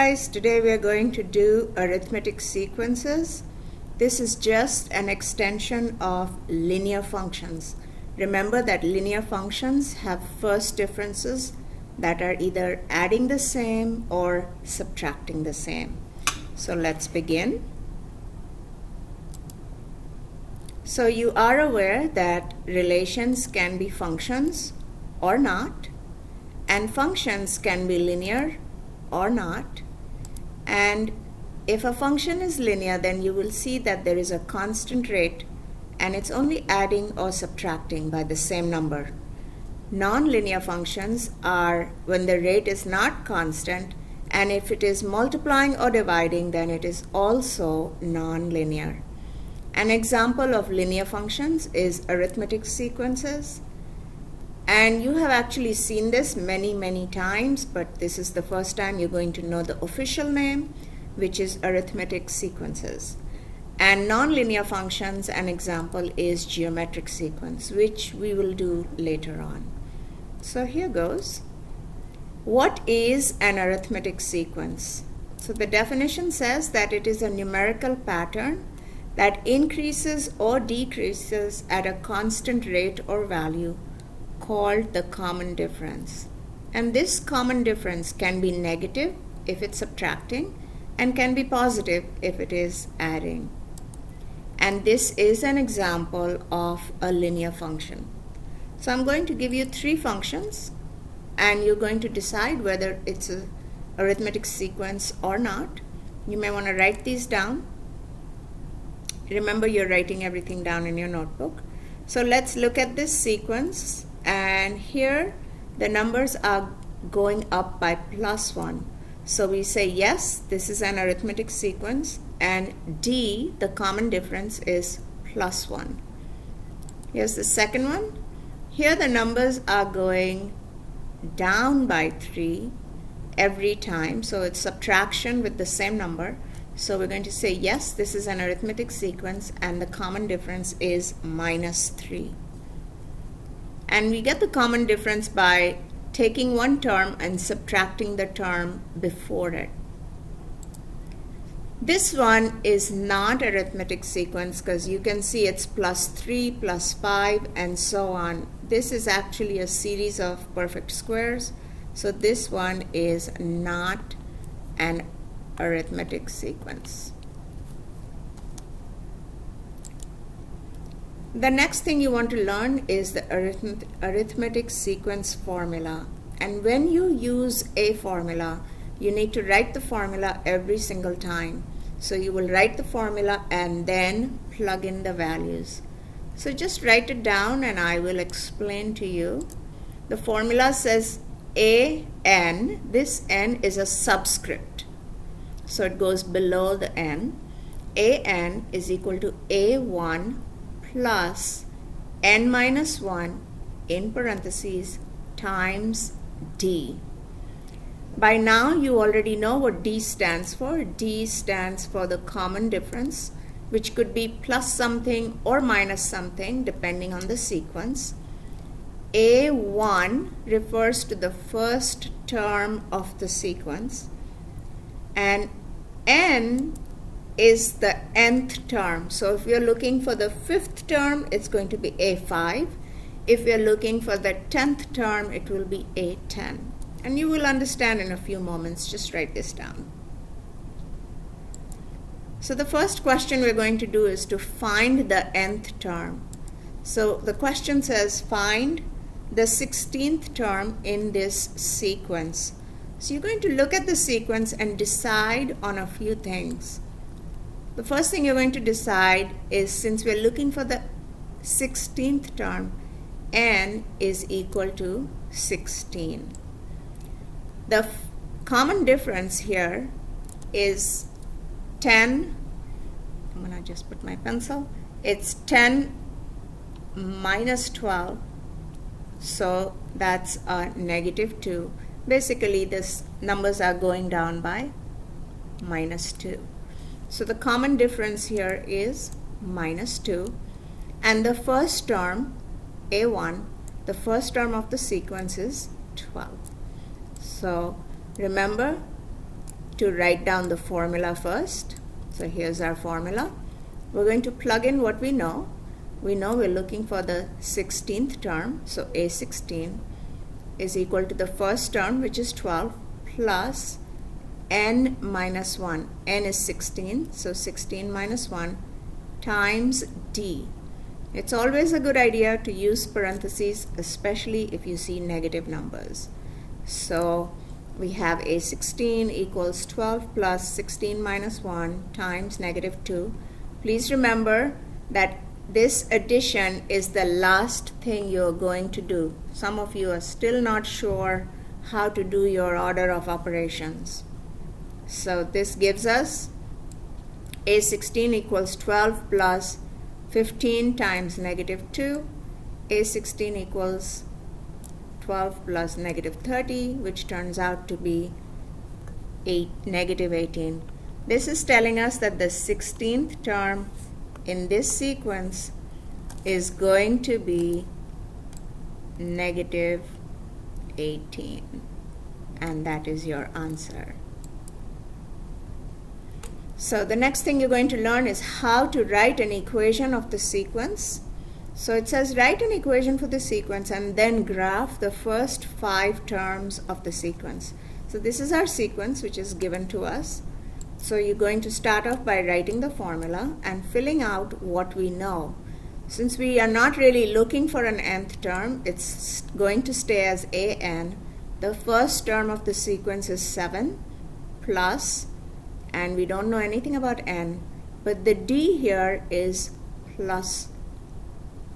Guys, today we are going to do arithmetic sequences. This is just an extension of linear functions. Remember that linear functions have first differences that are either adding the same or subtracting the same. So let's begin. So you are aware that relations can be functions or not, and functions can be linear or not. And if a function is linear, then you will see that there is a constant rate and it's only adding or subtracting by the same number. Non-linear functions are when the rate is not constant, and if it is multiplying or dividing, then it is also non-linear. An example of linear functions is arithmetic sequences. And you have actually seen this many times, but this is the first time you're going to know the official name, which is arithmetic sequences. And nonlinear functions, an example is geometric sequence, which we will do later on. So here goes. What is an arithmetic sequence? So the definition says that it is a numerical pattern that increases or decreases at a constant rate or value, called the common difference. And this common difference can be negative if it's subtracting and can be positive if it is adding. And this is an example of a linear function. So I'm going to give you three functions and you're going to decide whether it's an arithmetic sequence or not. You may want to write these down. Remember, you're writing everything down in your notebook. So let's look at this sequence. And here the numbers are going up by +1. So we say yes, this is an arithmetic sequence, and D, the common difference, is +1. Here's the second one. Here the numbers are going down by 3 every time, so it's subtraction with the same number. So we're going to say yes, this is an arithmetic sequence, and the common difference is -3. And we get the common difference by taking one term and subtracting the term before it. This one is not arithmetic sequence because you can see it's +3, +5, and so on. This is actually a series of perfect squares. So this one is not an arithmetic sequence. The next thing you want to learn is the arithmetic sequence formula. And when you use a formula, you need to write the formula every single time. So you will write the formula and then plug in the values. So just write it down and I will explain to you. The formula says AN. This N is a subscript, so it goes below the N. AN is equal to A1 plus n minus 1 in parentheses times D. By now you already know what D stands for. D stands for the common difference, which could be plus something or minus something depending on the sequence. A1 refers to the first term of the sequence, and N is the nth term. So if you're looking for the 5th term, it's going to be A5. If you're looking for the 10th term, it will be A10. And you will understand in a few moments. Just write this down. So the first question we're going to do is to find the nth term. So the question says find the 16th term in this sequence. So you're going to look at the sequence and decide on a few things. The first thing you're going to decide is, since we're looking for the 16th term, n is equal to 16. The common difference here is 10. I'm going to just put my pencil. It's 10 minus 12. So that's a -2. Basically, these numbers are going down by -2. So the common difference here is -2, and the first term, A1, the first term of the sequence is 12. So remember, to write down the formula first. So here's our formula. We're going to plug in what we know. We know we're looking for the 16th term, so A16 is equal to the first term, which is 12, plus n minus 1. N is 16, so 16 minus 1 times d. It's always a good idea to use parentheses, especially if you see negative numbers. So we have A16 equals 12 plus 16 minus 1 times negative 2. Please remember that this addition is the last thing you're going to do. Some of you are still not sure how to do your order of operations. So this gives us A16 equals 12 plus 15 times negative 2. A16 equals 12 plus negative 30, which turns out to be negative 18. This is telling us that the 16th term in this sequence is going to be negative 18, and that is your answer. So the next thing you're going to learn is how to write an equation of the sequence. So it says write an equation for the sequence and then graph the first 5 terms of the sequence. So this is our sequence which is given to us. So you're going to start off by writing the formula and filling out what we know. Since we are not really looking for an nth term, it's going to stay as an. The first term of the sequence is 7 plus, and we don't know anything about n, but the d here is plus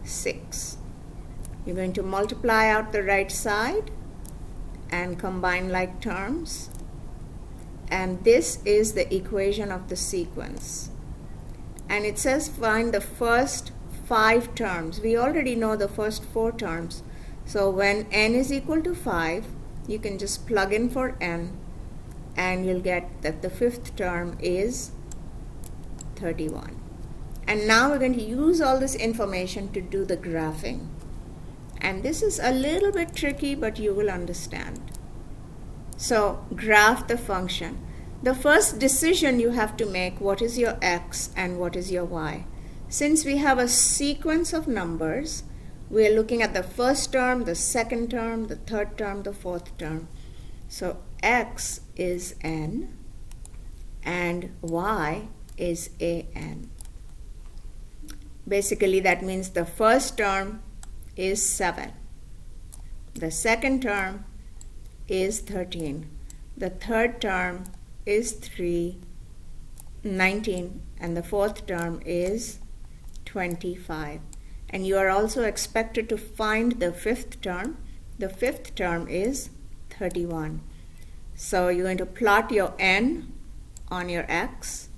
6. You're going to multiply out the right side and combine like terms, and this is the equation of the sequence. And it says find the first 5 terms. We already know the first 4 terms, so when n is equal to 5, you can just plug in for n, and you'll get that the 5th term is 31. And now we're going to use all this information to do the graphing. And this is a little bit tricky, but you will understand. So graph the function. The first decision you have to make, what is your x and what is your y? Since we have a sequence of numbers, we are looking at the first term, the second term, the third term, the fourth term. So x is n and y is an. Basically that means the first term is 7, the second term is 13, the third term is 19, and the fourth term is 25. And you are also expected to find the 5th term. The 5th term is 31. So you're going to plot your n on your x,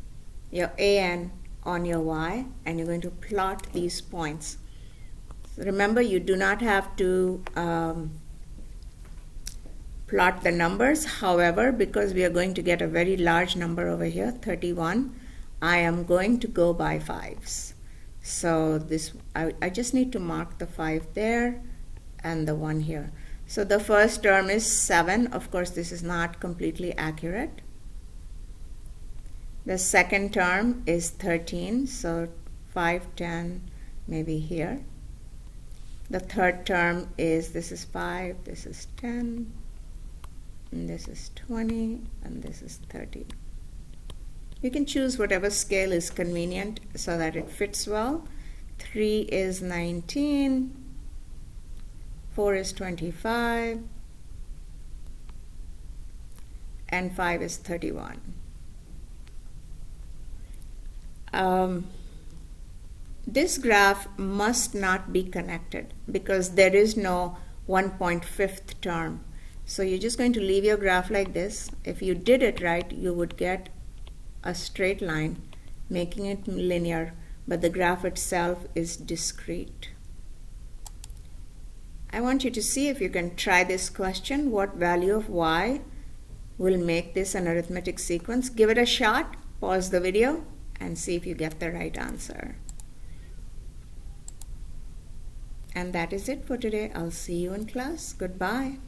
your an on your y, and you're going to plot these points. Remember, you do not have to plot the numbers. However, because we are going to get a very large number over here, 31, I am going to go by 5s. So this, I just need to mark the 5 there and the 1 here. So the first term is 7. Of course, this is not completely accurate. The second term is 13, so 5, 10, maybe here. The third term is, this is 5, this is 10, and this is 20, and this is 30. You can choose whatever scale is convenient so that it fits well. 3 is 19, 4 is 25, and 5 is 31. This graph must not be connected because there is no 1.5th term. So you're just going to leave your graph like this. If you did it right, you would get a straight line, making it linear, but the graph itself is discrete. I want you to see if you can try this question. What value of y will make this an arithmetic sequence? Give it a shot, pause the video, and see if you get the right answer. And that is it for today. I'll see you in class. Goodbye.